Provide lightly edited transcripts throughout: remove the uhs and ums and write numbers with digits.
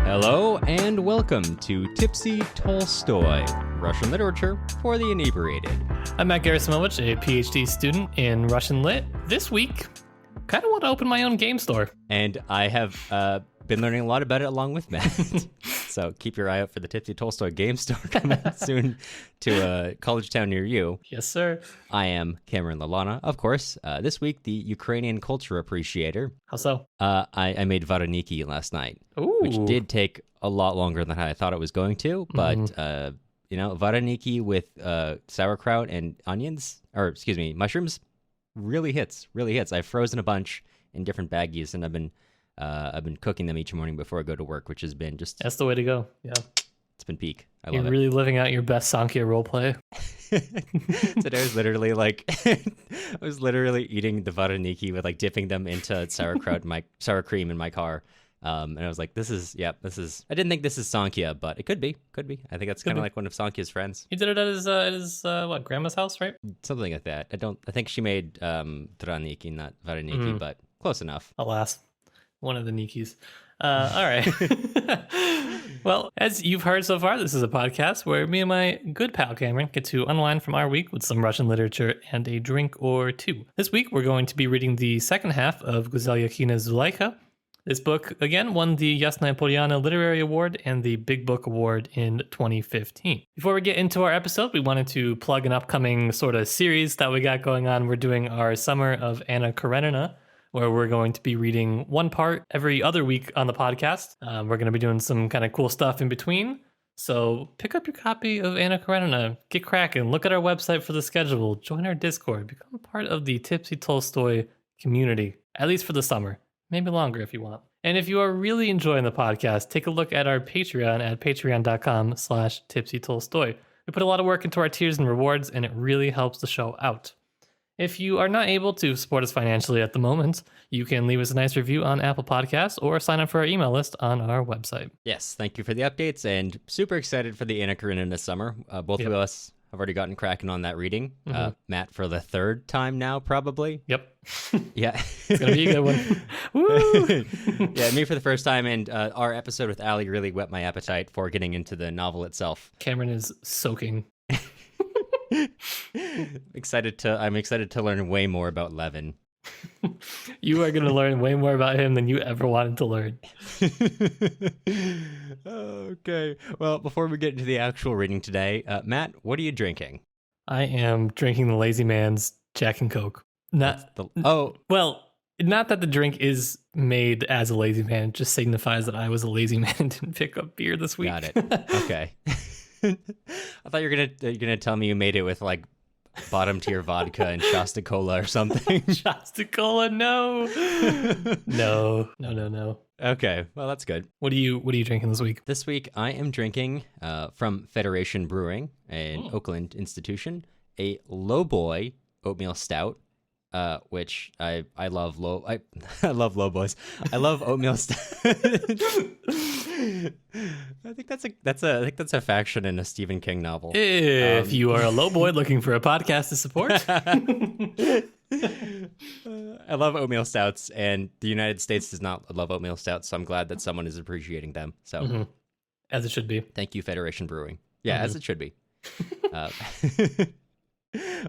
Hello and welcome to Tipsy Tolstoy, Russian literature for the inebriated. I'm Matt Gerasimovich, a PhD student in Russian Lit. This week, kind of want to open my own game store. And I have been learning a lot about it along with Matt. So keep your eye out for the Tipsy Tolstoy game store coming soon to a college town near you. Yes, sir. I am Cameron Lalana, of course. This week, the Ukrainian culture appreciator. How so? I made vareniki last night, Ooh. which did take a lot longer than I thought it was going to. But, vareniki with sauerkraut and mushrooms really hits. I've frozen a bunch in different baggies, and I've been cooking them each morning before I go to work, which has been just... That's the way to go, yeah. It's been peak. I You're love it. really living out your best Sankhya roleplay. Today I was literally eating the vareniki with dipping them into sauerkraut, sour cream in my car. And I was like, this is, I didn't think this is Sankhya, but it could be. I think that's kind of like one of Sankhya's friends. You did it at his grandma's house, right? Something like that. I think she made draniki, not vareniki, but close enough. Alas, one of the Nikis. All right. Well, as you've heard so far, this is a podcast where me and my good pal Cameron get to unwind from our week with some Russian literature and a drink or two. This week, we're going to be reading the second half of Guzel Yakhina's Zuleika. This book, again, won the Yasnaya Polyana Literary Award and the Big Book Award in 2015. Before we get into our episode, we wanted to plug an upcoming sort of series that we got going on. We're doing our Summer of Anna Karenina, where we're going to be reading one part every other week on the podcast. We're going to be doing some kind of cool stuff in between. So pick up your copy of Anna Karenina, get cracking, look at our website for the schedule, join our Discord, become part of the Tipsy Tolstoy community, at least for the summer. Maybe longer if you want. And if you are really enjoying the podcast, take a look at our Patreon at patreon.com/tipsytolstoy. We put a lot of work into our tiers and rewards, and it really helps the show out. If you are not able to support us financially at the moment, you can leave us a nice review on Apple Podcasts or sign up for our email list on our website. Yes, thank you for the updates, and super excited for the Anna Karenina this summer. Both of us have already gotten cracking on that reading. Matt for the third time now, probably. Yep. Yeah. It's going to be a good one. Woo! Yeah, me for the first time, and our episode with Allie really whet my appetite for getting into the novel itself. Cameron is soaking. I'm excited to learn way more about Levin. You are going to learn way more about him than you ever wanted to learn. Okay. Well, before we get into the actual reading today, Matt, what are you drinking? I am drinking the Lazy Man's Jack and Coke. Not that the drink is made as a lazy man. It just signifies that I was a lazy man and didn't pick up beer this week. Got it. Okay. I thought you were gonna tell me you made it with bottom tier vodka and Shasta Cola or something. Shasta Cola, no. No. Okay, well that's good. What are you drinking this week? This week I am drinking from Federation Brewing, an Oakland institution, a Lowboy oatmeal stout. Which I love I love low boys. I love oatmeal stout. I think that's a faction in a Stephen King novel. If you are a low boy looking for a podcast to support. I love oatmeal stouts, and the United States does not love oatmeal stouts, so I'm glad that someone is appreciating them. So As it should be. Thank you, Federation Brewing. Yeah, as it should be.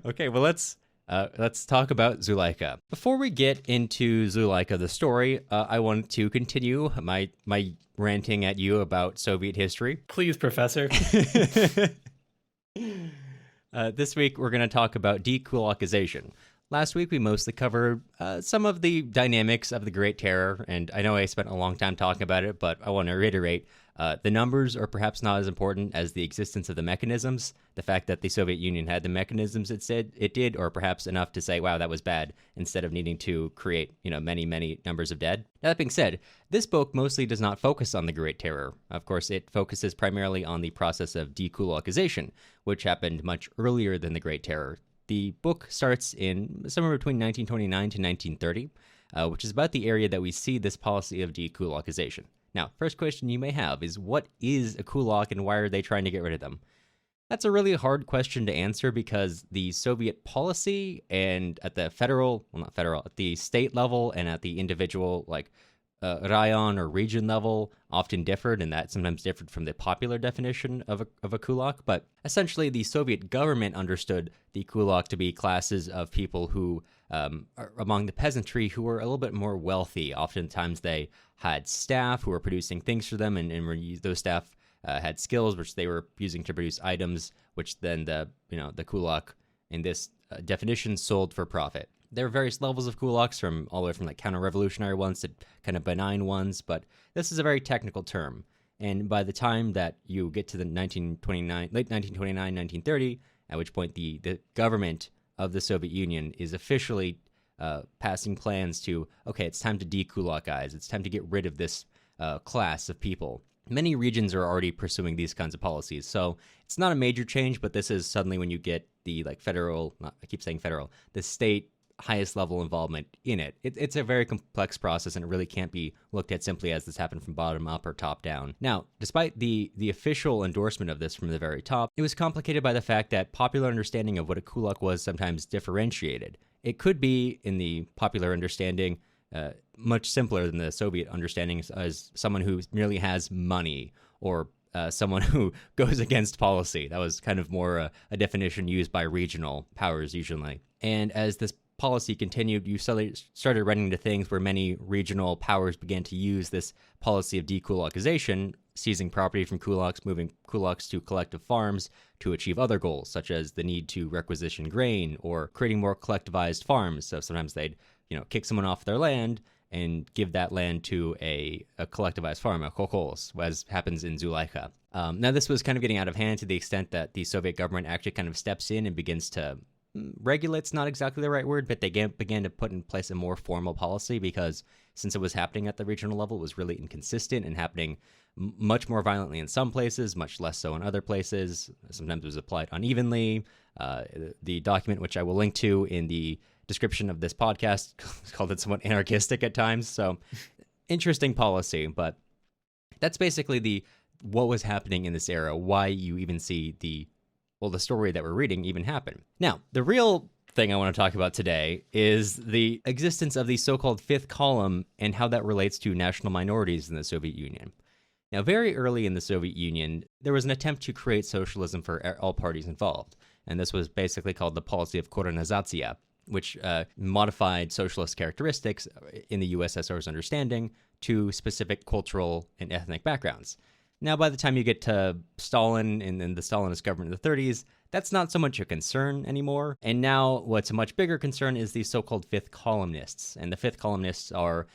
Okay, well let's talk about Zuleika. Before we get into Zuleika, the story, I want to continue my ranting at you about Soviet history. Please, Professor. This week, we're going to talk about dekulakization. Last week, we mostly covered some of the dynamics of the Great Terror, and I know I spent a long time talking about it, but I want to reiterate, the numbers are perhaps not as important as the existence of the mechanisms. The fact that the Soviet Union had the mechanisms it said it did, or perhaps enough to say, wow, that was bad, instead of needing to create, many, many numbers of dead. Now, that being said, this book mostly does not focus on the Great Terror. Of course, it focuses primarily on the process of dekulakization, which happened much earlier than the Great Terror. The book starts in somewhere between 1929 to 1930, which is about the area that we see this policy of dekulakization. Now, first question you may have is, what is a kulak and why are they trying to get rid of them? That's a really hard question to answer because the Soviet policy and at the at the state level and at the individual, rayon or region level often differed, and that sometimes differed from the popular definition of a kulak. But essentially, the Soviet government understood the kulak to be classes of people who are among the peasantry who were a little bit more wealthy. Oftentimes, they had staff who were producing things for them, and those staff had skills which they were using to produce items, which then the kulak in this definition sold for profit. There are various levels of kulaks, from all the way from like counter-revolutionary ones to kind of benign ones, but this is a very technical term. And by the time that you get to the late 1929, 1930, at which point the government of the Soviet Union is officially passing plans to, okay, it's time to de-kulakize. It's time to get rid of this class of people. Many regions are already pursuing these kinds of policies, so it's not a major change, but this is suddenly when you get the the state highest level involvement in it. It's a very complex process, and it really can't be looked at simply as this happened from bottom up or top down. Now, despite the official endorsement of this from the very top, it was complicated by the fact that popular understanding of what a kulak was sometimes differentiated. It could be, in the popular understanding, much simpler than the Soviet understanding, as someone who merely has money, or someone who goes against policy. That was kind of more a definition used by regional powers usually. And as this policy continued, you started running into things where many regional powers began to use this policy of dekulakization, seizing property from kulaks, moving kulaks to collective farms to achieve other goals, such as the need to requisition grain or creating more collectivized farms. So sometimes they'd kick someone off their land and give that land to a collectivized farm, a kolkhoz, as happens in Zuleikha. Now, this was kind of getting out of hand to the extent that the Soviet government actually kind of steps in and begins to regulate's not exactly the right word, but they began to put in place a more formal policy, because since it was happening at the regional level, it was really inconsistent and happening much more violently in some places, much less so in other places. Sometimes it was applied unevenly. The document, which I will link to in the description of this podcast, called it somewhat anarchistic at times. So interesting policy, but that's basically what was happening in this era, why you even see the story that we're reading even happen. Now, the real thing I want to talk about today is the existence of the so-called fifth column and how that relates to national minorities in the Soviet Union. Now, very early in the Soviet Union, there was an attempt to create socialism for all parties involved, and this was basically called the policy of korenizatsiya, which modified socialist characteristics in the USSR's understanding to specific cultural and ethnic backgrounds. Now, by the time you get to Stalin and then the Stalinist government in the 30s, that's not so much a concern anymore. And now what's a much bigger concern is the so-called fifth columnists. And the fifth columnists are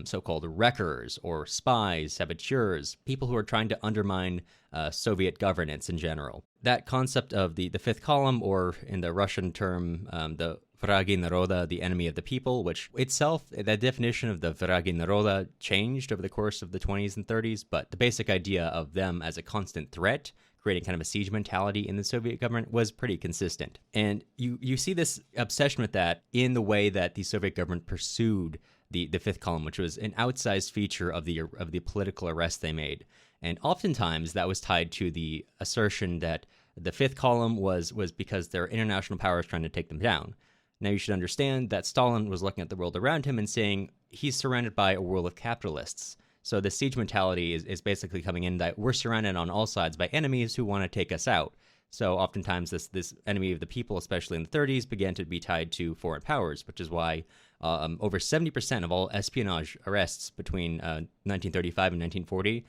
so-called wreckers or spies, saboteurs, people who are trying to undermine Soviet governance in general. That concept of the fifth column, or in the Russian term, the vragi naroda, the enemy of the people, which itself, that definition of the vragi naroda changed over the course of the 20s and 30s, but the basic idea of them as a constant threat, creating kind of a siege mentality in the Soviet government, was pretty consistent. And you see this obsession with that in the way that the Soviet government pursued the fifth column, which was an outsized feature of the political arrests they made. And oftentimes that was tied to the assertion that the fifth column was because there are international powers trying to take them down. Now, you should understand that Stalin was looking at the world around him and saying he's surrounded by a world of capitalists. So the siege mentality is basically coming in that we're surrounded on all sides by enemies who want to take us out. So oftentimes this enemy of the people, especially in the 30s, began to be tied to foreign powers, which is why over 70% of all espionage arrests between 1935 and 1940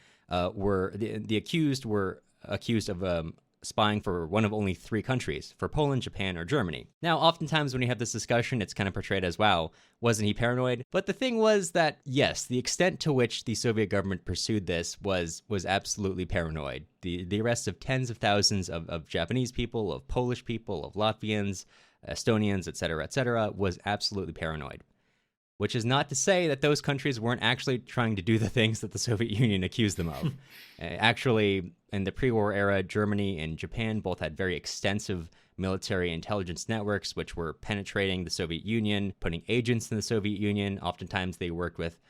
were the accused were accused of spying for one of only 3 countries, for Poland, Japan, or Germany. Now, oftentimes when you have this discussion, it's kind of portrayed as, wow, wasn't he paranoid? But the thing was that, yes, the extent to which the Soviet government pursued this was absolutely paranoid. The arrests of tens of thousands of Japanese people, of Polish people, of Latvians, Estonians, etc., was absolutely paranoid. Which is not to say that those countries weren't actually trying to do the things that the Soviet Union accused them of. Actually, in the pre-war era, Germany and Japan both had very extensive military intelligence networks which were penetrating the Soviet Union, putting agents in the Soviet Union. Oftentimes they worked with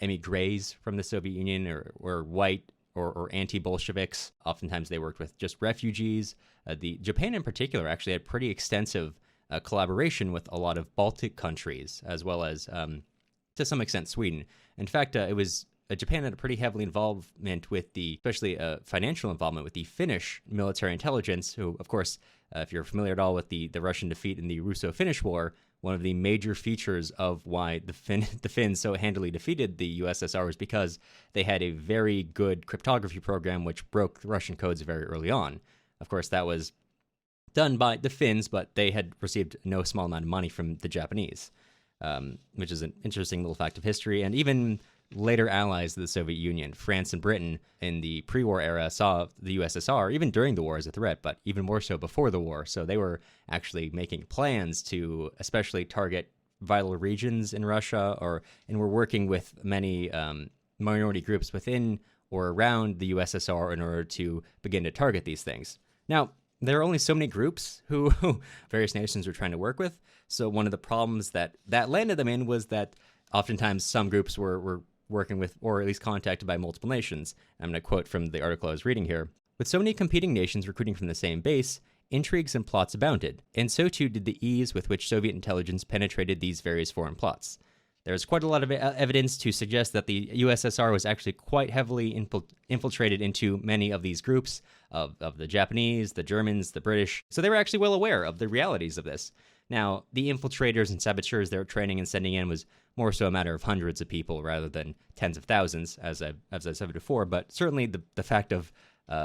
emigres from the Soviet Union, or white or anti-Bolsheviks. Oftentimes they worked with just refugees. Japan in particular actually had pretty extensive collaboration with a lot of Baltic countries, as well as to some extent Sweden. In fact, it was Japan had a pretty heavily involvement with especially financial involvement with the Finnish military intelligence, who, of course, if you're familiar at all with the Russian defeat in the Russo-Finnish War, one of the major features of why the Finns so handily defeated the USSR was because they had a very good cryptography program which broke the Russian codes very early on. Of course, that was done by the Finns, but they had received no small amount of money from the Japanese, which is an interesting little fact of history. And even later allies of the Soviet Union, France and Britain, in the pre-war era saw the USSR, even during the war, as a threat, but even more so before the war. So they were actually making plans to especially target vital regions in Russia, and were working with many minority groups within or around the USSR in order to begin to target these things. Now, there are only so many groups who various nations were trying to work with. So one of the problems that landed them in was that oftentimes some groups were working with, or at least contacted by, multiple nations. I'm going to quote from the article I was reading here. With so many competing nations recruiting from the same base, intrigues and plots abounded, and so too did the ease with which Soviet intelligence penetrated these various foreign plots. There's quite a lot of evidence to suggest that the USSR was actually quite heavily infiltrated into many of these groups of the Japanese, the Germans, the British. So they were actually well aware of the realities of this. Now, the infiltrators and saboteurs they were training and sending in was more so a matter of hundreds of people rather than tens of thousands, as I said before. But certainly the fact of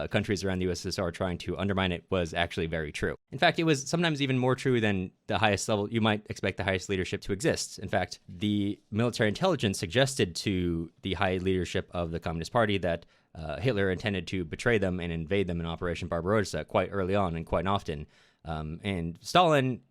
countries around the USSR trying to undermine it was actually very true. In fact, it was sometimes even more true than the highest level. You might expect the highest leadership to exist. In fact, the military intelligence suggested to the high leadership of the Communist Party that Hitler intended to betray them and invade them in Operation Barbarossa quite early on and quite often. And Stalin,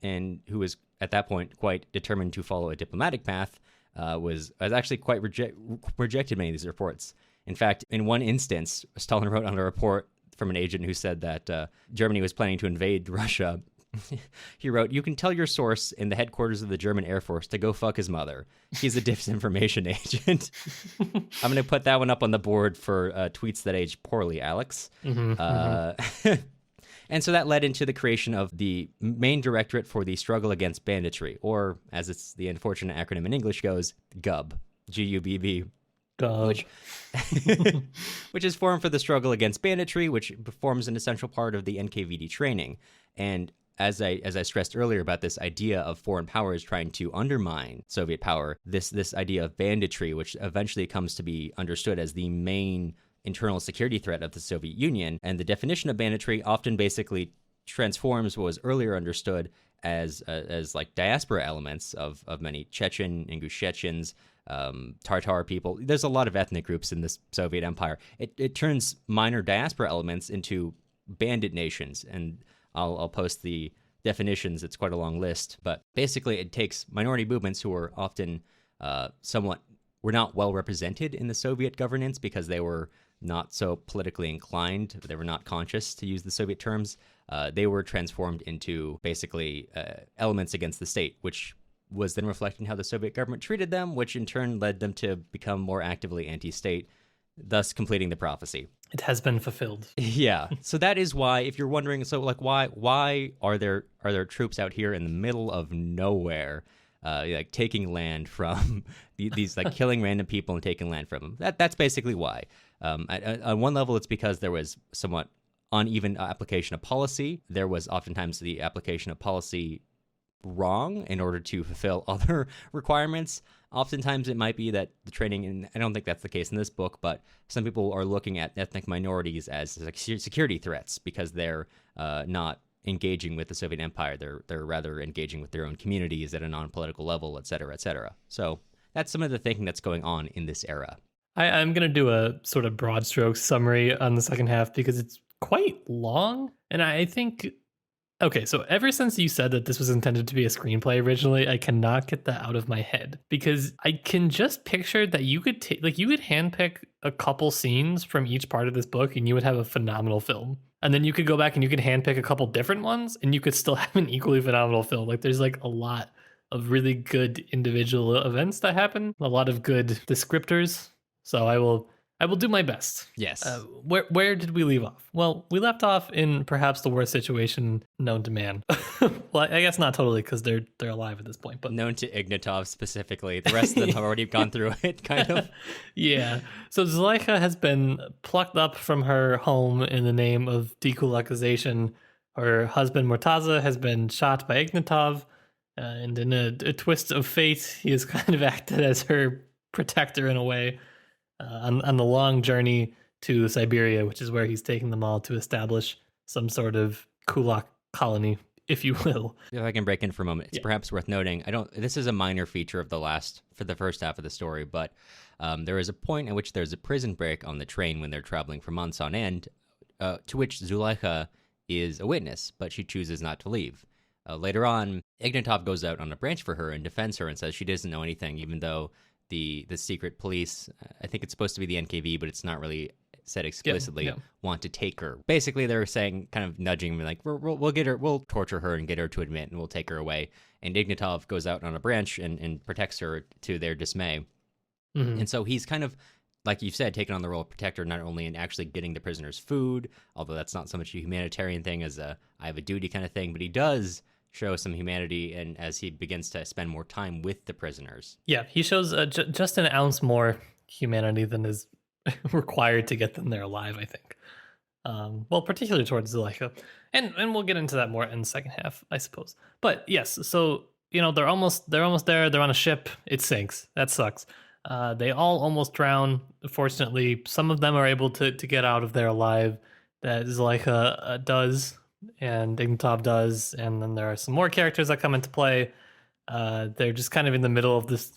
who was at that point quite determined to follow a diplomatic path, was actually quite rejected many of these reports. In fact, in one instance, Stalin wrote on a report from an agent who said that Germany was planning to invade Russia. He wrote, "You can tell your source in the headquarters of the German Air Force to go fuck his mother. He's a disinformation agent." I'm going to put that one up on the board for tweets that age poorly, Alex. And so that led into the creation of the main directorate for the struggle against banditry, or as it's the unfortunate acronym in English goes, GUB, G-U-B-B. Which is formed for the struggle against banditry, which forms an essential part of the NKVD training. And as I stressed earlier about this idea of foreign powers trying to undermine Soviet power, this idea of banditry, which eventually comes to be understood as the main internal security threat of the Soviet Union. And the definition of banditry often basically transforms what was earlier understood as like diaspora elements of many Chechen, Ingushetchens, Tartar people. There's a lot of ethnic groups in this Soviet Empire. It turns minor diaspora elements into bandit nations, and I'll post the definitions. It's quite a long list, but basically it takes minority movements who are often were not well represented in the Soviet governance because they were not so politically inclined. They were not conscious, to use the Soviet terms. They were transformed into basically elements against the state, which was then reflecting how the Soviet government treated them, which in turn led them to become more actively anti-state, thus completing the prophecy. It has been fulfilled. Yeah. So that is why, if you're wondering, so like why are there troops out here in the middle of nowhere, like taking land from these like killing random people and taking land from them? That's basically why. On one level, it's because there was somewhat uneven application of policy. There was oftentimes the application of policy wrong in order to fulfill other requirements. Oftentimes it might be that the training, and I don't think that's the case in this book, but some people are looking at ethnic minorities as like security threats because they're not engaging with the Soviet Empire. They're rather engaging with their own communities at a non-political level, et cetera, et cetera. So that's some of the thinking that's going on in this era. I'm going to do a sort of broad stroke summary on the second half because it's quite long. And I think, okay, so ever since you said that this was intended to be a screenplay originally, I cannot get that out of my head because I can just picture that you could you could handpick a couple scenes from each part of this book and you would have a phenomenal film. And then you could go back and you could handpick a couple different ones and you could still have an equally phenomenal film. Like there's like a lot of really good individual events that happen, a lot of good descriptors. So I will I will do my best. Yes. Where did we leave off? Well, we left off in perhaps the worst situation known to man. Well, I guess not totally, because they're alive at this point. But known to Ignatov specifically. The rest of them have already gone through it, kind of. Yeah. So Zuleika has been plucked up from her home in the name of dekulakization. Her husband Murtaza has been shot by Ignatov, and in a twist of fate, he has kind of acted as her protector in a way. On the long journey to Siberia, which is where he's taking them all to establish some sort of kulak colony, if you will. If I can break in for a moment, it's perhaps worth noting. This is a minor feature of for the first half of the story, but there is a point at which there's a prison break on the train when they're traveling for months on end, to which Zuleika is a witness, but she chooses not to leave. Later on, Ignatov goes out on a branch for her and defends her and says she doesn't know anything, even though the secret police, I think it's supposed to be the NKV, but it's not really said explicitly, want to take her. Basically, they're saying, kind of nudging me, like, we'll get her, we'll torture her and get her to admit, and we'll take her away. And Ignatov goes out on a branch and protects her to their dismay. Mm-hmm. And so he's kind of, like you said, taken on the role of protector, not only in actually getting the prisoners food, although that's not so much a humanitarian thing as I have a duty kind of thing, but he does show some humanity, and as he begins to spend more time with the prisoners. Yeah, he shows just an ounce more humanity than is required to get them there alive, I think. Well, particularly towards Zuleika. And we'll get into that more in the second half, I suppose. But yes, so, they're almost there. They're on a ship. It sinks. That sucks. They all almost drown. Fortunately, some of them are able to get out of there alive. That Zuleika does, and Ignatov does, and then there are some more characters that come into play. They're just kind of in the middle of this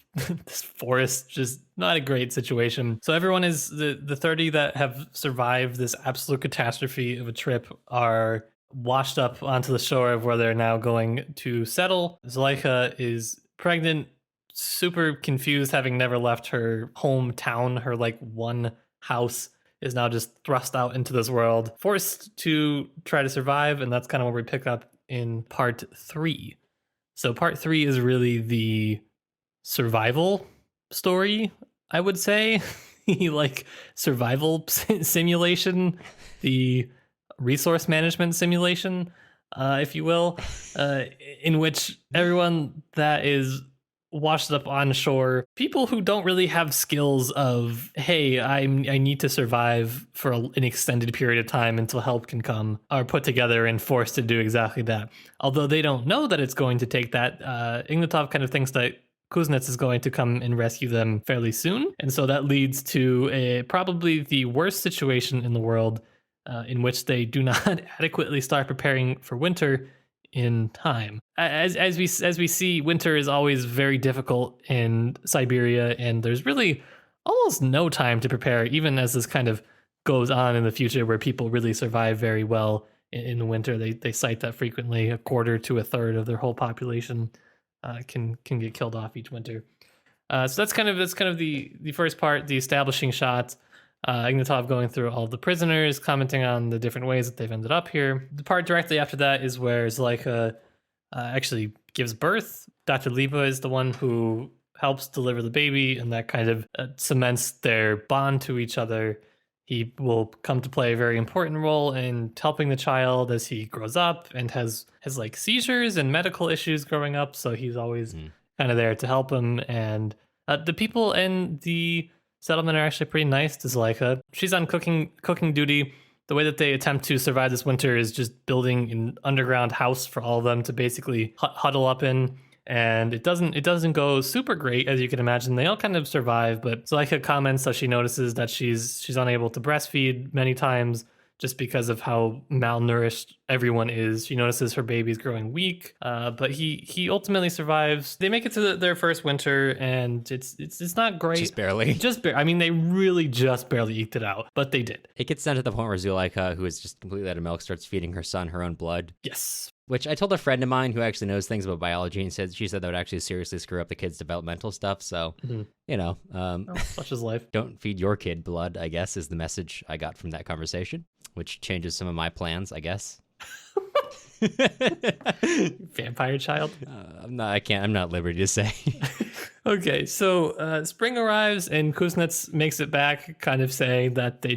this forest, just not a great situation. So everyone is the 30 that have survived this absolute catastrophe of a trip are washed up onto the shore of where they're now going to settle. Zuleika is pregnant, super confused, having never left her hometown. Her one house is now just thrust out into this world, forced to try to survive, and that's kind of where we pick up in part 3. So part 3 is really the survival story, I would say. Survival simulation, the resource management simulation, if you will, in which everyone that is washed up on shore, people who don't really have skills of, hey, I need to survive for an extended period of time until help can come, are put together and forced to do exactly that. Although they don't know that it's going to take that, Ignatov kind of thinks that Kuznets is going to come and rescue them fairly soon. And so that leads to probably the worst situation in the world, in which they do not adequately start preparing for winter in time. As we see, winter is always very difficult in Siberia, and there's really almost no time to prepare, even as this kind of goes on in the future where people really survive very well in the winter. They cite that frequently. A quarter to a third of their whole population can get killed off each winter. So that's kind of the first part, the establishing shot. Ignatov going through all the prisoners, commenting on the different ways that they've ended up here. The part directly after that is where Zuleika actually gives birth. Dr. Liva is the one who helps deliver the baby, and that kind of cements their bond to each other. He will come to play a very important role in helping the child as he grows up and has seizures and medical issues growing up, so he's always kind of there to help him. And the people in the settlement are actually pretty nice to Zuleika. She's on cooking duty. The way that they attempt to survive this winter is just building an underground house for all of them to basically huddle up in. And it doesn't go super great, as you can imagine. They all kind of survive, but Zuleika comments that she notices that she's unable to breastfeed many times just because of how malnourished everyone is. She notices her baby's growing weak, but he ultimately survives. They make it to their first winter, and it's not great. Just barely. I mean, they really just barely eked it out, but they did. It gets down to the point where Zuleika, who is just completely out of milk, starts feeding her son her own blood. Yes. Which I told a friend of mine who actually knows things about biology, and she said that would actually seriously screw up the kid's developmental stuff. So, such is life. Don't feed your kid blood, I guess, is the message I got from that conversation, which changes some of my plans, I guess. Vampire child? I'm not at liberty to say. Okay, so spring arrives and Kuznets makes it back, kind of saying that they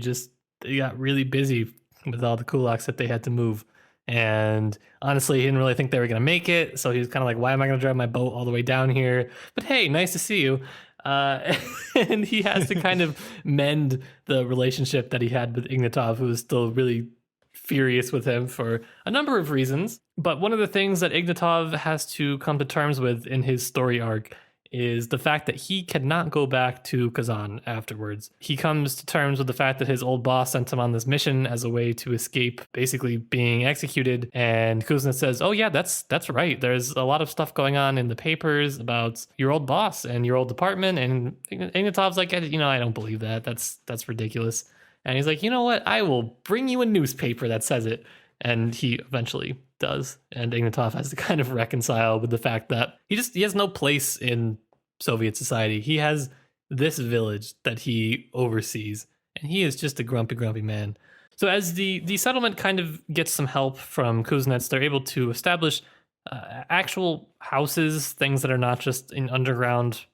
got really busy with all the kulaks that they had to move. And honestly, he didn't really think they were going to make it. So he was kind of like, why am I going to drive my boat all the way down here? But hey, nice to see you. And he has to kind of mend the relationship that he had with Ignatov, who was still really furious with him for a number of reasons. But one of the things that Ignatov has to come to terms with in his story arc is the fact that he cannot go back to Kazan afterwards. He comes to terms with the fact that his old boss sent him on this mission as a way to escape basically being executed. And Kuznets says, oh yeah, that's right. There's a lot of stuff going on in the papers about your old boss and your old department. And Ignatov's like, I don't believe that. That's ridiculous. And he's like, you know what? I will bring you a newspaper that says it. And he eventually does. And Ignatov has to kind of reconcile with the fact that he has no place in Soviet society. He has this village that he oversees, and he is just a grumpy, grumpy man. So as the settlement kind of gets some help from Kuznets, they're able to establish actual houses, things that are not just an underground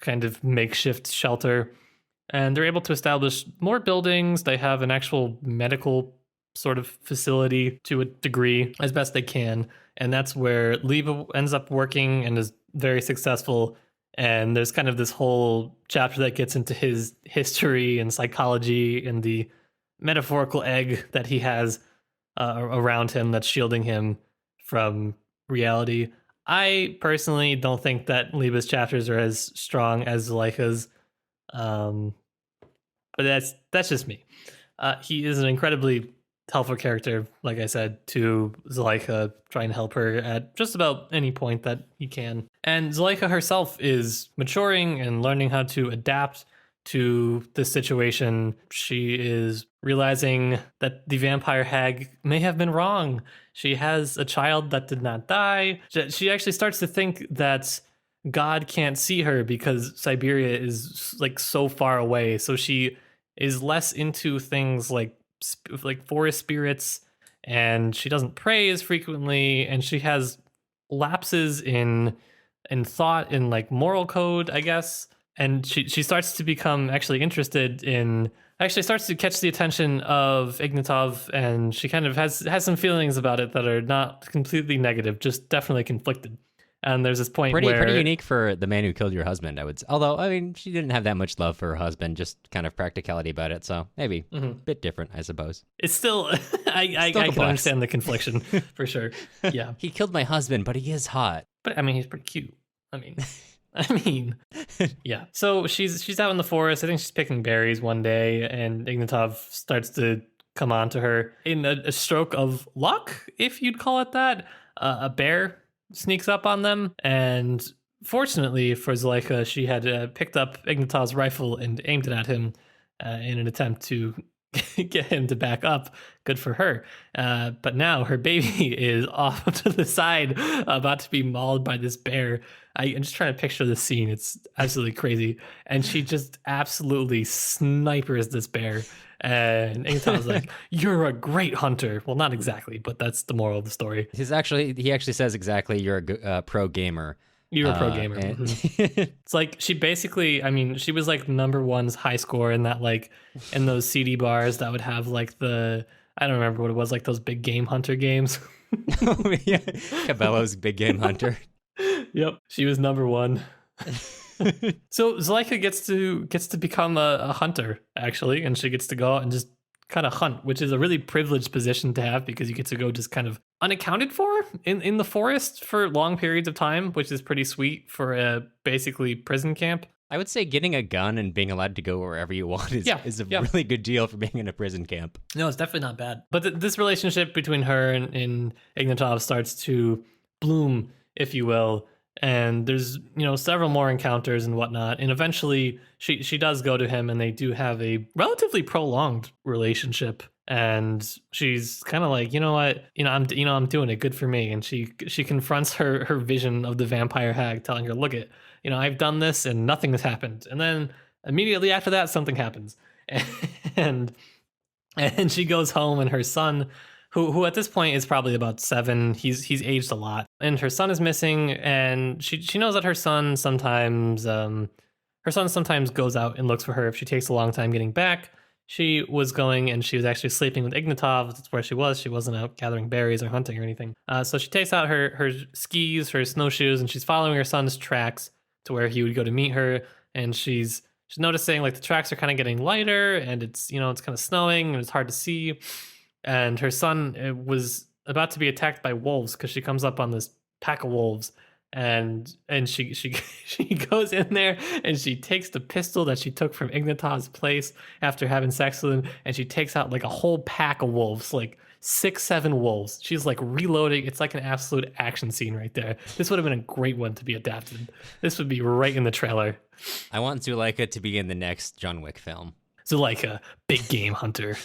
kind of makeshift shelter. And they're able to establish more buildings. They have an actual medical sort of facility to a degree as best they can. And that's where Liebe ends up working and is very successful. And there's kind of this whole chapter that gets into his history and psychology and the metaphorical egg that he has around him that's shielding him from reality. I personally don't think that Liebe's chapters are as strong as Zuleika's. But that's just me. He is an incredibly helpful character, like I said, to Zuleika, trying to help her at just about any point that he can. And Zuleika herself is maturing and learning how to adapt to this situation. She is realizing that the vampire hag may have been wrong. She has a child that did not die. She actually starts to think that God can't see her because Siberia is like so far away. So she is less into things like forest spirits, and she doesn't pray as frequently, and she has lapses in thought, in like moral code, I guess. And she starts to become actually interested in, actually starts to catch the attention of Ignatov, and she kind of has some feelings about it that are not completely negative, just definitely conflicted. And there's this point pretty where... unique for the man who killed your husband, I would say. Although, I mean, she didn't have that much love for her husband, just kind of practicality about it. So maybe a bit different, I suppose. It's still... I can understand the confliction, for sure. Yeah. He killed my husband, but he is hot. But, I mean, he's pretty cute. I mean, yeah. So she's out in the forest. I think she's picking berries one day, and Ignatov starts to come on to her. In a stroke of luck, if you'd call it that, a bear sneaks up on them, and fortunately for Zuleika, she had picked up Ignatov's rifle and aimed it at him in an attempt to get him to back up. Good for her. But now her baby is off to the side, about to be mauled by this bear. I'm just trying to picture the scene. It's absolutely crazy. And she just absolutely snipers this bear. And Ignatov's like, you're a great hunter. Well, not exactly, but that's the moral of the story. He actually says exactly, you're a pro gamer. You're a pro gamer. It's like she basically, I mean, she was like number one's high score in that, like in those CD bars that would have like I don't remember what it was, like those big game hunter games. Oh, yeah. Cabello's big game hunter. Yep. She was number one. So Zuleika gets to become a hunter, actually, and she gets to go out and just kind of hunt, which is a really privileged position to have because you get to go just kind of unaccounted for in the forest for long periods of time, which is pretty sweet for a basically prison camp. I would say getting a gun and being allowed to go wherever you want is a really good deal for being in a prison camp. No, it's definitely not bad. But this relationship between her and Ignatov starts to bloom, if you will. And there's, several more encounters and whatnot. And eventually she does go to him, and they do have a relatively prolonged relationship. And she's kind of like, you know what, I'm doing it, good for me. And she confronts her vision of the vampire hag, telling her, look it, I've done this and nothing has happened. And then immediately after that, something happens. And she goes home, and her son who at this point is probably about 7. He's aged a lot, and her son is missing, and she knows that her son sometimes goes out and looks for her if she takes a long time getting back. She was going and she was actually sleeping with Ignatov. That's where she was. She wasn't out gathering berries or hunting or anything. So she takes out her skis, her snowshoes, and she's following her son's tracks to where he would go to meet her. And she's noticing like the tracks are kind of getting lighter, and it's kind of snowing and it's hard to see. And her son was about to be attacked by wolves because she comes up on this pack of wolves. And she she goes in there and she takes the pistol that she took from Ignatov's place after having sex with him, and she takes out like a whole pack of wolves, like 6-7 wolves. She's like reloading. It's like an absolute action scene right there. This would have been a great one to be adapted. This would be right in the trailer. I want Zuleika to be in the next John Wick film. Zuleika, big game hunter.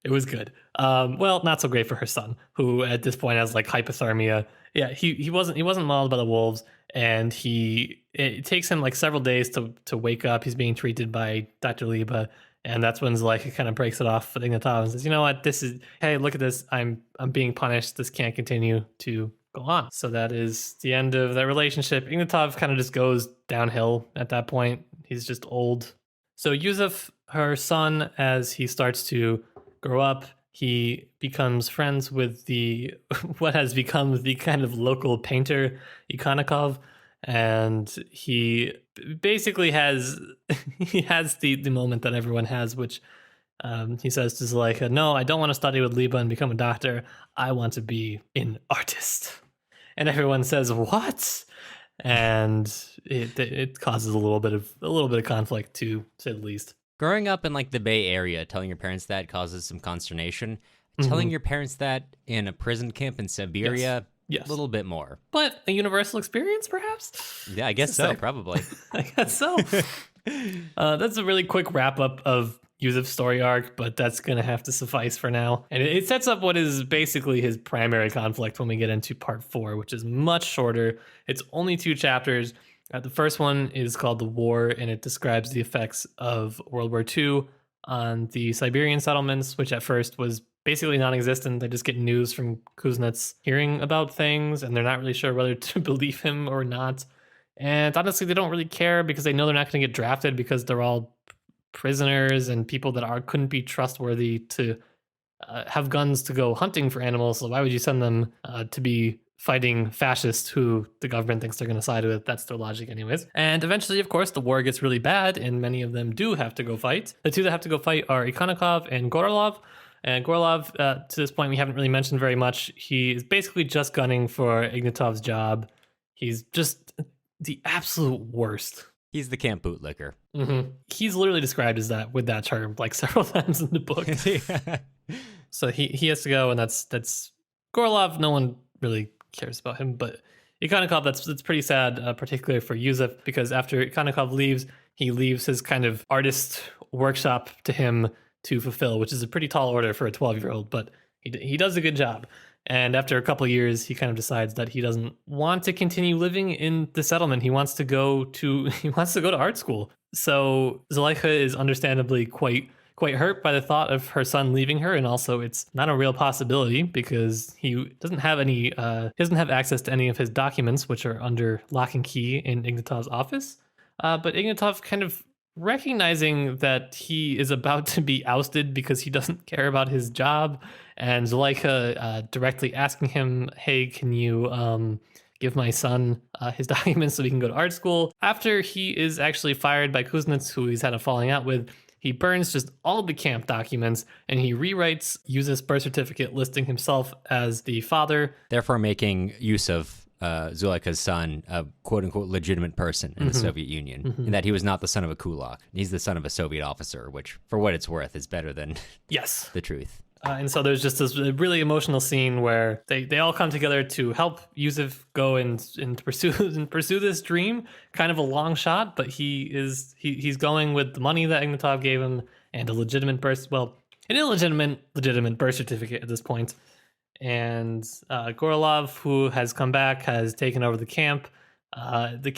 It was good. Well, not so great for her son, who at this point has like hypothermia. Yeah, he wasn't mauled by the wolves, and it takes him like several days to wake up. He's being treated by Dr. Liba, and that's when Zuleika kind of breaks it off with Ignatov and says, "You know what? Hey, look at this. I'm being punished. This can't continue to go on." So that is the end of that relationship. Ignatov kind of just goes downhill at that point. He's just old. So Yusuf, her son, as he starts to grow up, he becomes friends with what has become the kind of local painter Ikonikov, and he basically has the moment that everyone has, which he says to Zuleika, "No, I don't want to study with Liba and become a doctor. I want to be an artist." And everyone says, "What?" And it causes a little bit of conflict, to say the least. Growing up in like the Bay Area, telling your parents that causes some consternation. Telling your parents that in a prison camp in Siberia, yes. A little bit more. But a universal experience, perhaps? Yeah, I guess so, probably. I guess so. That's a really quick wrap up of Yusuf's story arc, but that's going to have to suffice for now. And it sets up what is basically his primary conflict when we get into part 4, which is much shorter. It's only 2 chapters. The first one is called The War, and it describes the effects of World War II on the Siberian settlements, which at first was basically non-existent. They just get news from Kuznets hearing about things, and they're not really sure whether to believe him or not. And honestly, they don't really care because they know they're not going to get drafted because they're all prisoners and people that couldn't be trustworthy to have guns to go hunting for animals. So why would you send them to be fighting fascists who the government thinks they're going to side with? That's their logic anyways. And eventually, of course, the war gets really bad, and many of them do have to go fight. The 2 that have to go fight are Ikonikov and Gorolov. And Gorolov, to this point, we haven't really mentioned very much. He is basically just gunning for Ignatov's job. He's just the absolute worst. He's the camp bootlicker. Mm-hmm. He's literally described as that with that term like several times in the book. Yeah. So he has to go, and that's Gorolov. No one really cares about him, but Ikonikov, that's pretty sad, particularly for Yusuf, because after Ikonikov leaves, he leaves his kind of artist workshop to him to fulfill, which is a pretty tall order for a 12-year-old, but he does a good job. And after a couple of years, he kind of decides that he doesn't want to continue living in the settlement. He wants to go to art school. So Zuleika is understandably quite hurt by the thought of her son leaving her, and also it's not a real possibility because he doesn't have access to any of his documents, which are under lock and key in Ignatov's office. But Ignatov, kind of recognizing that he is about to be ousted because he doesn't care about his job, and Zuleika directly asking him, "Hey, can you give my son his documents so he can go to art school?" After he is actually fired by Kuznets, who he's had a falling out with, he burns just all the camp documents, and he rewrites Yusuf's birth certificate listing himself as the father, therefore making use of Zuleika's son a quote-unquote legitimate person in the Soviet Union, and that he was not the son of a kulak. He's the son of a Soviet officer, which, for what it's worth, is better than the truth. And so there's just this really emotional scene where they all come together to help Yusuf go and pursue this dream. Kind of a long shot, but he's going with the money that Ignatov gave him and an illegitimate legitimate birth certificate at this point. And Gorolov, who has come back, has taken over the camp. The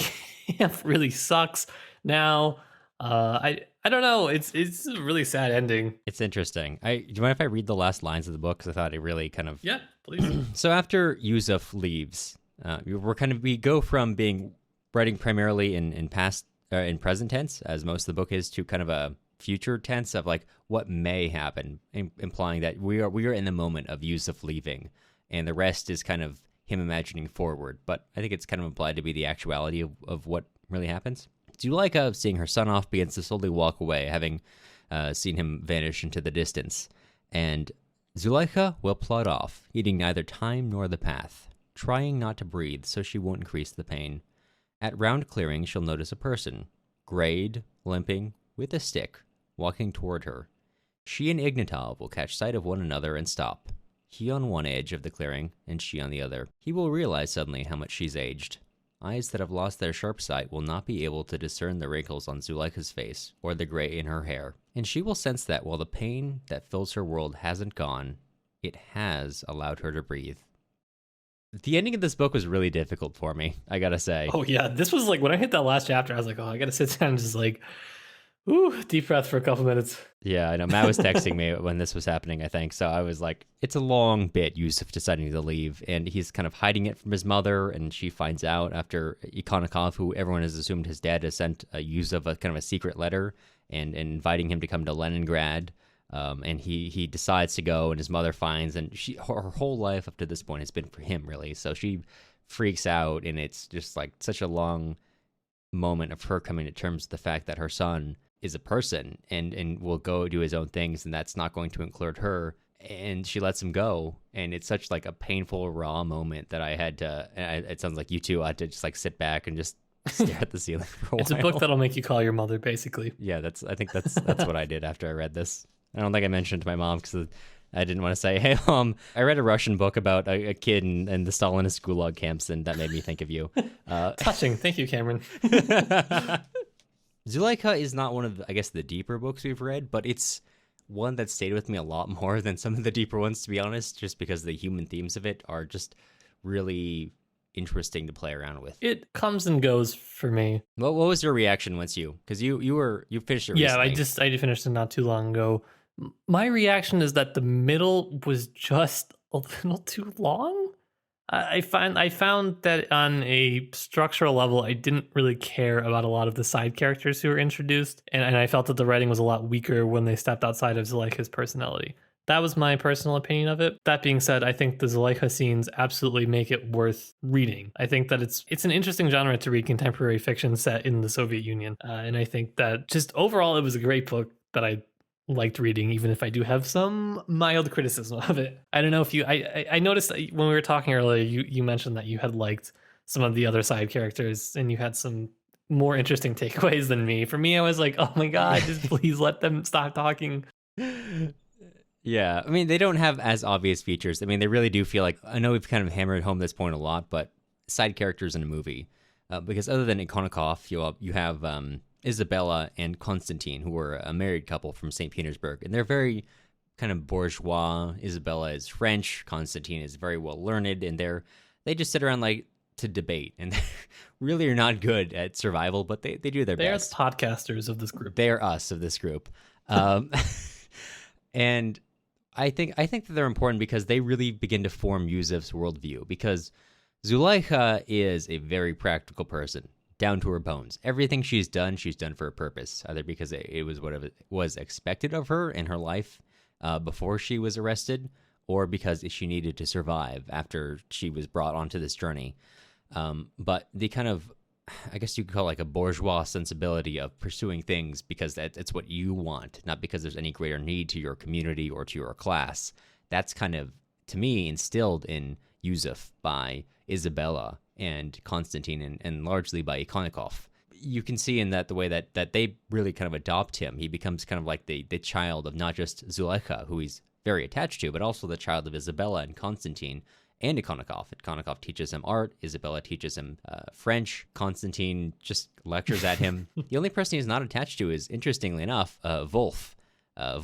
camp really sucks now. I don't know. It's a really sad ending. It's interesting. Do you mind if I read the last lines of the book? Because I thought it really kind of... Yeah, please. So after Yusuf leaves, we go from being writing primarily in past in present tense, as most of the book is, to kind of a future tense of like what may happen, implying that we are in the moment of Yusuf leaving, and the rest is kind of him imagining forward. But I think it's kind of implied to be the actuality of what really happens. Zuleika, seeing her son off, begins to slowly walk away, having seen him vanish into the distance. And Zuleika will plod off, heeding neither time nor the path, trying not to breathe so she won't increase the pain. At round clearing, she'll notice a person, grayed, limping, with a stick, walking toward her. She and Ignatov will catch sight of one another and stop, he on one edge of the clearing, and she on the other. He will realize suddenly how much she's aged. Eyes that have lost their sharp sight will not be able to discern the wrinkles on Zuleika's face or the gray in her hair, and she will sense that while the pain that fills her world hasn't gone, it has allowed her to breathe. The ending of this book was really difficult for me, I gotta say. Oh yeah, this was like when I hit that last chapter, I was like, oh, I gotta sit down and just like, ooh, deep breath for a couple minutes. Yeah, I know. Matt was texting me when this was happening, I think. So I was like, it's a long bit, Yusuf deciding to leave. And he's kind of hiding it from his mother. And she finds out after Ikonikov, who everyone has assumed his dad, has sent Yusuf a kind of a secret letter and inviting him to come to Leningrad. And he decides to go, and his mother finds, and her whole life up to this point has been for him, really. So she freaks out, and it's just like such a long moment of her coming to terms with the fact that her son is a person and will go do his own things, and that's not going to include her. And she lets him go, and it's such like a painful, raw moment that I had to. It sounds like you too. I had to just like sit back and just stare at the ceiling for a while. It's a book that'll make you call your mother, basically. Yeah, I think that's what I did after I read this. I don't think I mentioned to my mom because I didn't want to say, hey, Mom, I read a Russian book about a kid in the Stalinist gulag camps, and that made me think of you. Touching. Thank you, Cameron. Zuleika is not one of, the deeper books we've read, but it's one that stayed with me a lot more than some of the deeper ones, to be honest, just because the human themes of it are just really interesting to play around with. It comes and goes for me. What was your reaction once because you finished it recently? Yeah, I did finish it not too long ago. My reaction is that the middle was just a little too long. I found that on a structural level, I didn't really care about a lot of the side characters who were introduced, and I felt that the writing was a lot weaker when they stepped outside of Zuleika's personality. That was my personal opinion of it. That being said, I think the Zuleika scenes absolutely make it worth reading. I think that it's an interesting genre to read contemporary fiction set in the Soviet Union, and I think that just overall it was a great book that I liked reading, even if I do have some mild criticism of it. I don't know if I noticed that when we were talking earlier, you mentioned that you had liked some of the other side characters and you had some more interesting takeaways than me. For me, I was like, oh my God, just please let them stop talking. Yeah, I mean, they don't have as obvious features. I mean, they really do feel like, I know we've kind of hammered home this point a lot, but side characters in a movie. Because other than Ikonikov, you have Isabella and Konstantin, who were a married couple from St. Petersburg. And they're very kind of bourgeois. Isabella is French. Konstantin is very well learned. And they just sit around like to debate. And they really are not good at survival, but they do their best. They're podcasters of this group. They are us of this group. And I think that they're important because they really begin to form Yusuf's worldview. Because Zuleika is a very practical person, down to her bones. Everything she's done for a purpose, either because it was what it was expected of her in her life before she was arrested, or because she needed to survive after she was brought onto this journey. But the kind of, I guess you could call it like a bourgeois sensibility of pursuing things because it's what you want, not because there's any greater need to your community or to your class. That's kind of, to me, instilled in Yusuf by Isabella and Konstantin and largely by Ikonikov. You can see in that the way that they really kind of adopt him. He becomes kind of like the child of not just Zuleika, who he's very attached to, but also the child of Isabella and Konstantin and Ikonikov. Ikonikov teaches him art. Isabella teaches him French. Konstantin just lectures at him. The only person he's not attached to is, interestingly enough, Wolf.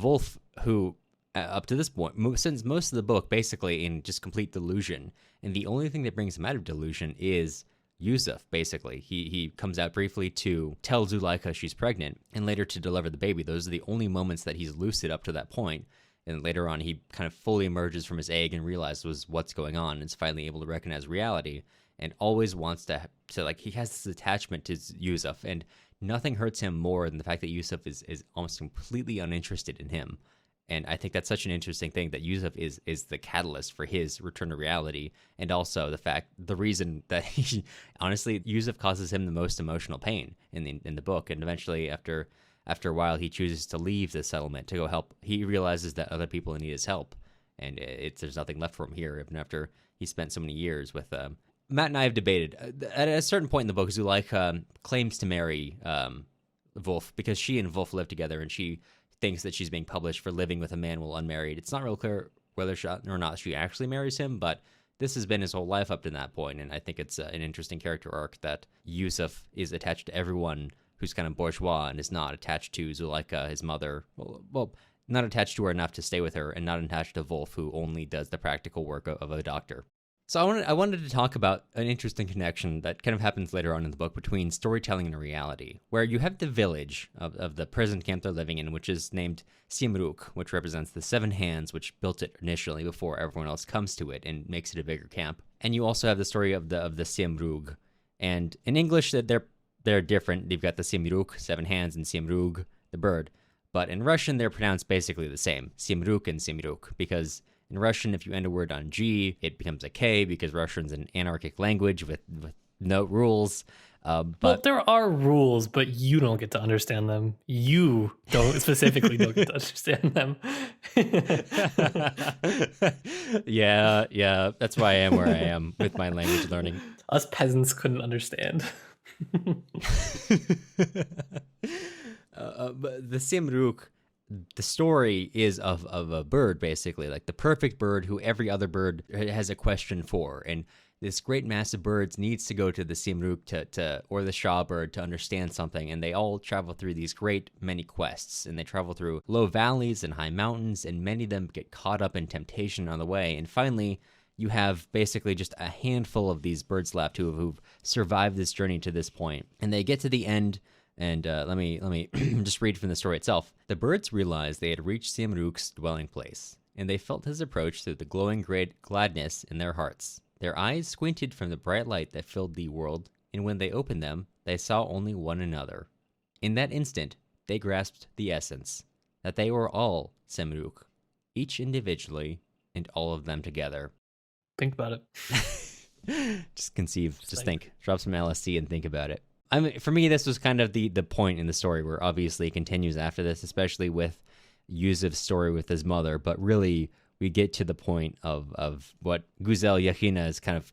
Wolf, who up to this point, since most of the book basically in just complete delusion, and the only thing that brings him out of delusion is Yusuf, basically. He comes out briefly to tell Zuleika she's pregnant and later to deliver the baby. Those are the only moments that he's lucid up to that point. And later on, he kind of fully emerges from his egg and realizes what's going on and is finally able to recognize reality and always wants to like, he has this attachment to Yusuf, and nothing hurts him more than the fact that Yusuf is almost completely uninterested in him. And I think that's such an interesting thing, that Yusuf is the catalyst for his return to reality. And also the reason that honestly, Yusuf causes him the most emotional pain in the book. And eventually after a while, he chooses to leave the settlement to go help. He realizes that other people need his help, and there's nothing left for him here, even after he spent so many years with Matt and I have debated. At a certain point in the book, Zuleika claims to marry Wolf because she and Wolf live together, and she thinks that she's being published for living with a man while unmarried. It's not real clear whether or not she actually marries him, but this has been his whole life up to that point, and I think it's an interesting character arc that Yusuf is attached to everyone who's kind of bourgeois and is not attached to Zuleika, his mother. Well, not attached to her enough to stay with her, and not attached to Wolf, who only does the practical work of a doctor. So I wanted to talk about an interesting connection that kind of happens later on in the book between storytelling and reality, where you have the village of the prison camp they're living in, which is named Siemruk, which represents the 7 hands which built it initially before everyone else comes to it and makes it a bigger camp. And you also have the story of the Siemrug. And in English, they're different. They've got the Siemruk, 7 hands, and Siemrug, the bird. But in Russian, they're pronounced basically the same, Siemruk and Siemruk, because in Russian, if you end a word on G, it becomes a K, because Russian's an anarchic language with no rules. But there are rules, but you don't get to understand them. You specifically don't get to understand them. Yeah, that's why I am where I am with my language learning. Us peasants couldn't understand. But the Siemruk, the story is of a bird, basically, like the perfect bird who every other bird has a question for. And this great mass of birds needs to go to the Siemruk or the Shah bird to understand something. And they all travel through these great many quests. And they travel through low valleys and high mountains. And many of them get caught up in temptation on the way. And finally, you have basically just a handful of these birds left who've survived this journey to this point. And they get to the end. And let me just read from the story itself. The birds realized they had reached Siemruk's dwelling place, and they felt his approach through the glowing great gladness in their hearts. Their eyes squinted from the bright light that filled the world, and when they opened them, they saw only one another. In that instant, they grasped the essence, that they were all Siemruk, each individually, and all of them together. Think about it. Just conceive, just think. Drop some LSD and think about it. I mean, for me, this was kind of the point in the story where obviously it continues after this, especially with Yusuf's story with his mother. But really, we get to the point of what Guzel Yakhina is kind of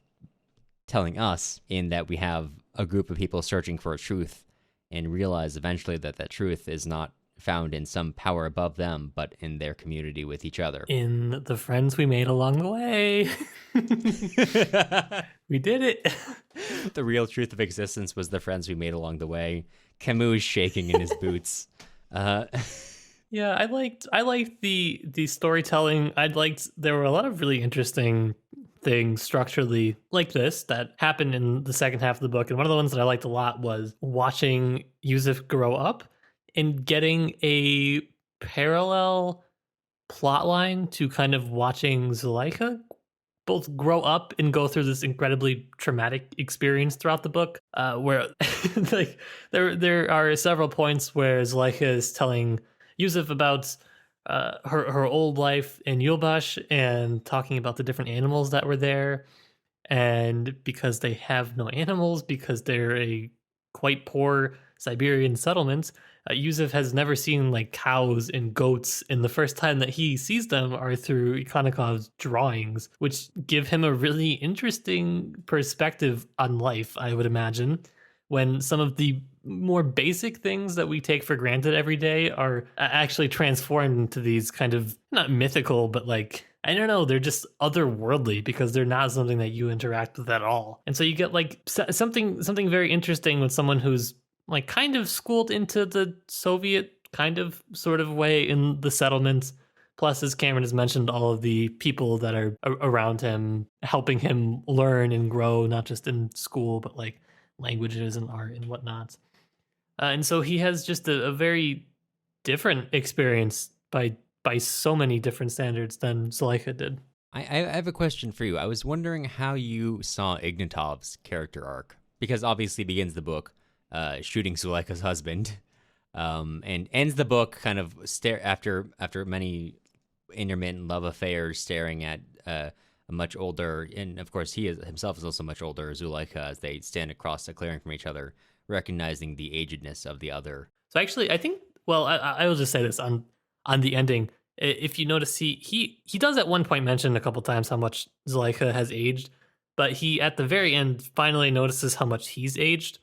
telling us, in that we have a group of people searching for a truth and realize eventually that that truth is not found in some power above them, but in their community with each other. In the friends we made along the way. We did it. The real truth of existence was the friends we made along the way. Camus shaking in his boots. Yeah, I liked the storytelling. There were a lot of really interesting things structurally like this that happened in the second half of the book. And one of the ones that I liked a lot was watching Yusuf grow up and getting a parallel plot line to kind of watching Zuleika both grow up and go through this incredibly traumatic experience throughout the book, where like there are several points where Zuleika is telling Yusuf about her old life in Yulbash and talking about the different animals that were there. And because they have no animals, because they're a quite poor Siberian settlement, Yusuf has never seen like cows and goats, and the first time that he sees them are through Ikhanikov's drawings, which give him a really interesting perspective on life, I would imagine, when some of the more basic things that we take for granted every day are actually transformed into these kind of, not mythical, but like, I don't know, they're just otherworldly because they're not something that you interact with at all. And so you get like something very interesting with someone who's like kind of schooled into the Soviet kind of sort of way in the settlements, Plus, as Cameron has mentioned, all of the people that are around him, helping him learn and grow, not just in school, but like languages and art and whatnot. And so he has just a very different experience by so many different standards than Zuleika did. I have a question for you. I was wondering how you saw Ignatov's character arc, because obviously he begins the book shooting Zuleika's husband, and ends the book kind of after many intermittent love affairs, staring at a much older, and of course he himself is also much older, Zuleika, as they stand across a clearing from each other, recognizing the agedness of the other. So actually, I think, well, I will just say this on the ending. If you notice, he does at one point mention a couple times how much Zuleika has aged, but he at the very end finally notices how much he's aged.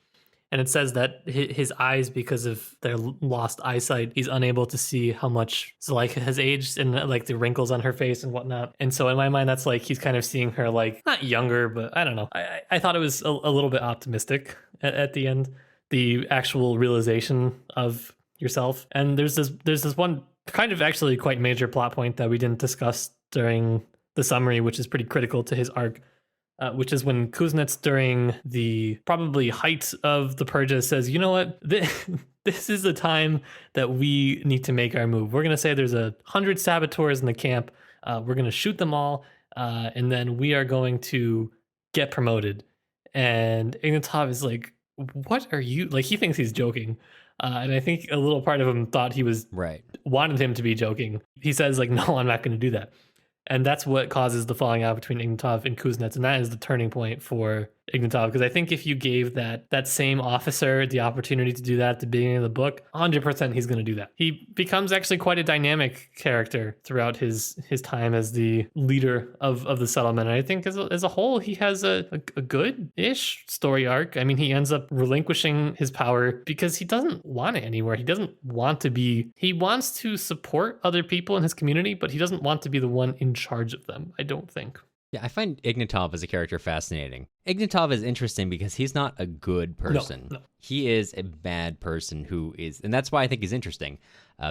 And it says that his eyes, because of their lost eyesight, he's unable to see how much Zuleika has aged and like the wrinkles on her face and whatnot. And so in my mind, that's like he's kind of seeing her like not younger, but I don't know. I thought it was a little bit optimistic at the end, the actual realization of yourself. And there's this one kind of actually quite major plot point that we didn't discuss during the summary, which is pretty critical to his arc. Which is when Kuznets, during the probably height of the purges, says, you know what, this is the time that we need to make our move. We're going to say there's 100 saboteurs in the camp. We're going to shoot them all. And then we are going to get promoted. And Ignatov is like, what are you? Like, he thinks he's joking. And I think a little part of him thought he was wanted him to be joking. He says, like, no, I'm not going to do that. And that's what causes the falling out between Ignatov and Kuznets. And that is the turning point for Ignatov. Because I think if you gave that same officer the opportunity to do that at the beginning of the book, 100% he's going to do that. He becomes actually quite a dynamic character throughout his time as the leader of the settlement. And I think as a whole, he has a good-ish story arc. I mean, he ends up relinquishing his power because he doesn't want it anymore. He doesn't want to be... He wants to support other people in his community, but he doesn't want to be the one in charge of them, I don't think. Yeah, I find Ignatov as a character fascinating. Ignatov is interesting because he's not a good person. No. He is a bad person who is, and that's why I think he's interesting,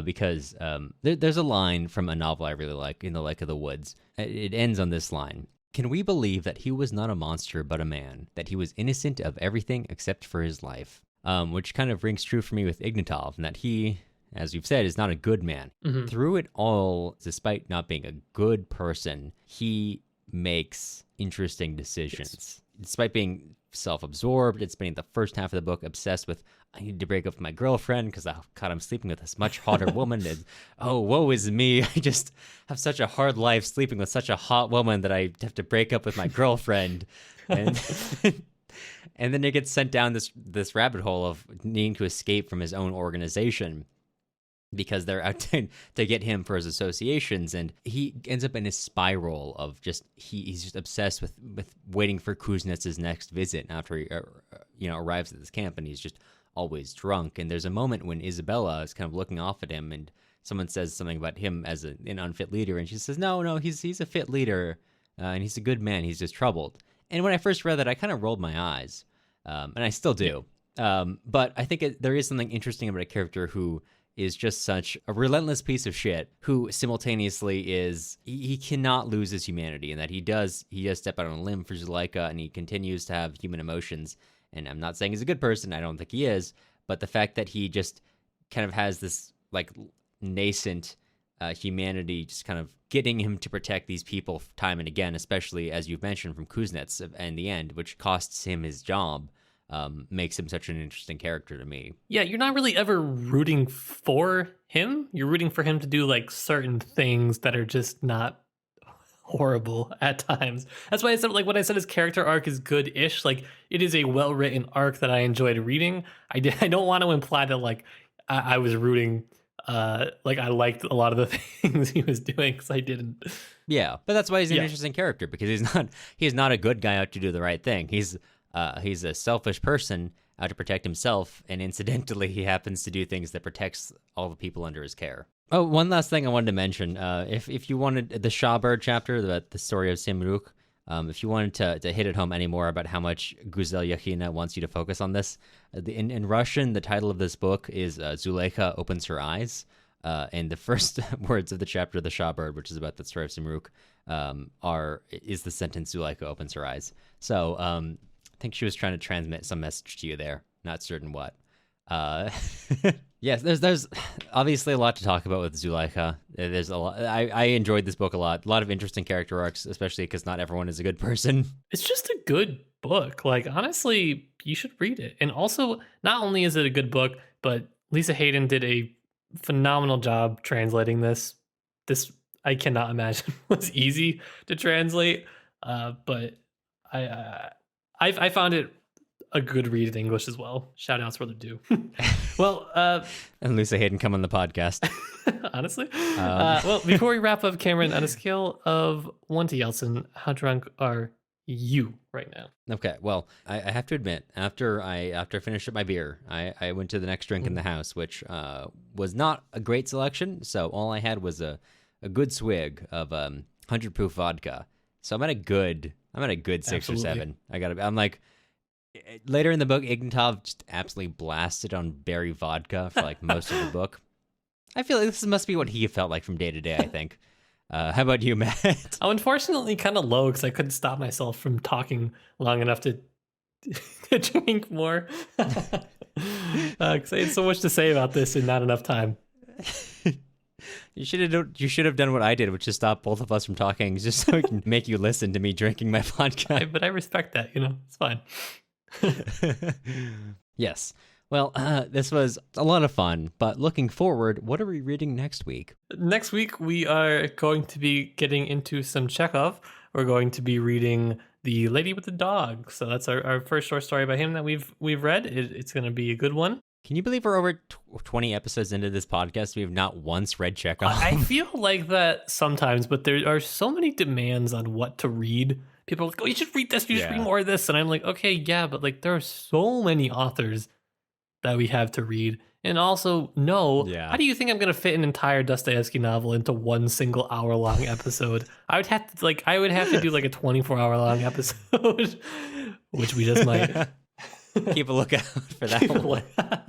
because there's a line from a novel I really like, In the Lake of the Woods. It ends on this line. Can we believe that he was not a monster but a man, that he was innocent of everything except for his life? Which kind of rings true for me with Ignatov, and that he, as you've said, is not a good man. Mm-hmm. Through it all, despite not being a good person, he makes interesting decisions. Yes. Despite being self-absorbed and spending the first half of the book obsessed with, I need to break up with my girlfriend because I'm sleeping with this much hotter woman. And, oh, woe is me. I just have such a hard life sleeping with such a hot woman that I have to break up with my girlfriend. And and then he gets sent down this rabbit hole of needing to escape from his own organization, because they're out to get him for his associations, and he ends up in a spiral of just he's just obsessed with waiting for Kuznets' next visit after he arrives at this camp, and he's just always drunk. And there's a moment when Isabella is kind of looking off at him, and someone says something about him as an unfit leader, and she says, no, he's a fit leader, and he's a good man. He's just troubled. And when I first read that, I kind of rolled my eyes, and I still do. But I think there is something interesting about a character who is just such a relentless piece of shit, who simultaneously is, he cannot lose his humanity, and that he does step out on a limb for Zuleika, and he continues to have human emotions. And I'm not saying he's a good person, I don't think he is, but the fact that he just kind of has this like nascent humanity just kind of getting him to protect these people time and again, especially as you've mentioned from Kuznets in the end, which costs him his job, makes him such an interesting character to me. Yeah, you're not really ever rooting for him. You're rooting for him to do like certain things that are just not horrible at times. That's why I said, like, what I said, his character arc is good-ish. Like, it is a well-written arc that I enjoyed reading. I don't want to imply that like I was rooting, like I liked a lot of the things he was doing, because I didn't. Yeah, but that's why he's an interesting character, because he's not a good guy out to do the right thing. He's a selfish person out to protect himself, and incidentally, he happens to do things that protects all the people under his care. Oh, one last thing I wanted to mention. If you wanted the Shawbird chapter, the story of Simruk, if you wanted to hit it home any more about how much Guzel Yakhina wants you to focus on this, in Russian, the title of this book is Zuleika Opens Her Eyes, And the first words of the chapter, the Shawbird, which is about the story of Simruk, is the sentence Zuleika opens her eyes. So I think she was trying to transmit some message to you there. Not certain what. Yes, there's obviously a lot to talk about with Zuleika. There's a lot. I enjoyed this book a lot. A lot of interesting character arcs, especially because not everyone is a good person. It's just a good book. Like, honestly, you should read it. And also, not only is it a good book, but Lisa Hayden did a phenomenal job translating this. This, I cannot imagine, was easy to translate, but I found it a good read in English as well. Shout outs where they're due. Well, and Lisa Hayden come on the podcast. Honestly. Well, before we wrap up, Cameron, on a scale of 1 to Yeltsin, how drunk are you right now? Okay, well, I have to admit, after I finished up my beer, I went to the next drink in the house, which was not a great selection. So all I had was a good swig of 100 proof vodka. So I'm at a good 6 Absolutely. or 7. I'm like, later in the book, Ignatov just absolutely blasted on berry vodka for like most of the book. I feel like this must be what he felt like from day to day, I think. How about you, Matt? I'm unfortunately kind of low because I couldn't stop myself from talking long enough to drink more. Because I had so much to say about this and not enough time. You should have done what I did, which is stop both of us from talking, just so we can make you listen to me drinking my vodka. But I respect that, it's fine. Yes. Well, this was a lot of fun, but looking forward, what are we reading next week? Next week, we are going to be getting into some Chekhov. We're going to be reading The Lady with the Dog. So that's our first short story by him that we've read. It's going to be a good one. Can you believe we're over 20 episodes into this podcast? We have not once read Chekhov. I feel like that sometimes, but there are so many demands on what to read. People are like, oh, you should read this, you should read more of this. And I'm like, okay, yeah, but like there are so many authors that we have to read. And also, how do you think I'm going to fit an entire Dostoevsky novel into one single hour-long episode? I would have to do like a 24-hour-long episode, which we just might. Keep a lookout for that one.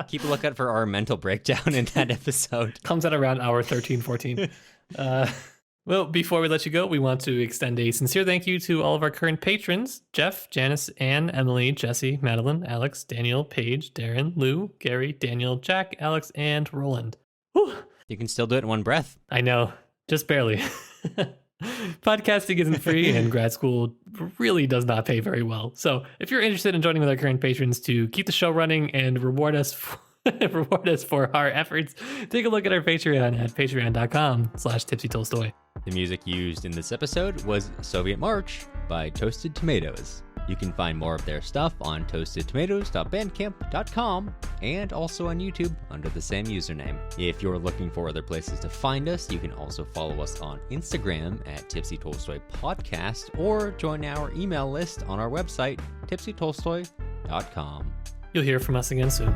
Keep a lookout for our mental breakdown in that episode. Comes at around hour 13, 14. Well, before we let you go, we want to extend a sincere thank you to all of our current patrons: Jeff, Janice, Anne, Emily, Jesse, Madeline, Alex, Daniel, Paige, Darren, Lou, Gary, Daniel, Jack, Alex, and Roland. Whew. You can still do it in one breath. I know, just barely. Podcasting isn't free, and grad school really does not pay very well. So if you're interested in joining with our current patrons to keep the show running and reward us for our efforts, take a look at our Patreon at patreon.com/tipsytolstoy. The music used in this episode was Soviet March by Toasted Tomatoes. You can find more of their stuff on toastedtomatoes.bandcamp.com and also on YouTube under the same username. If you're looking for other places to find us, you can also follow us on Instagram at Tipsy Tolstoy Podcast or join our email list on our website, tipsytolstoy.com. You'll hear from us again soon.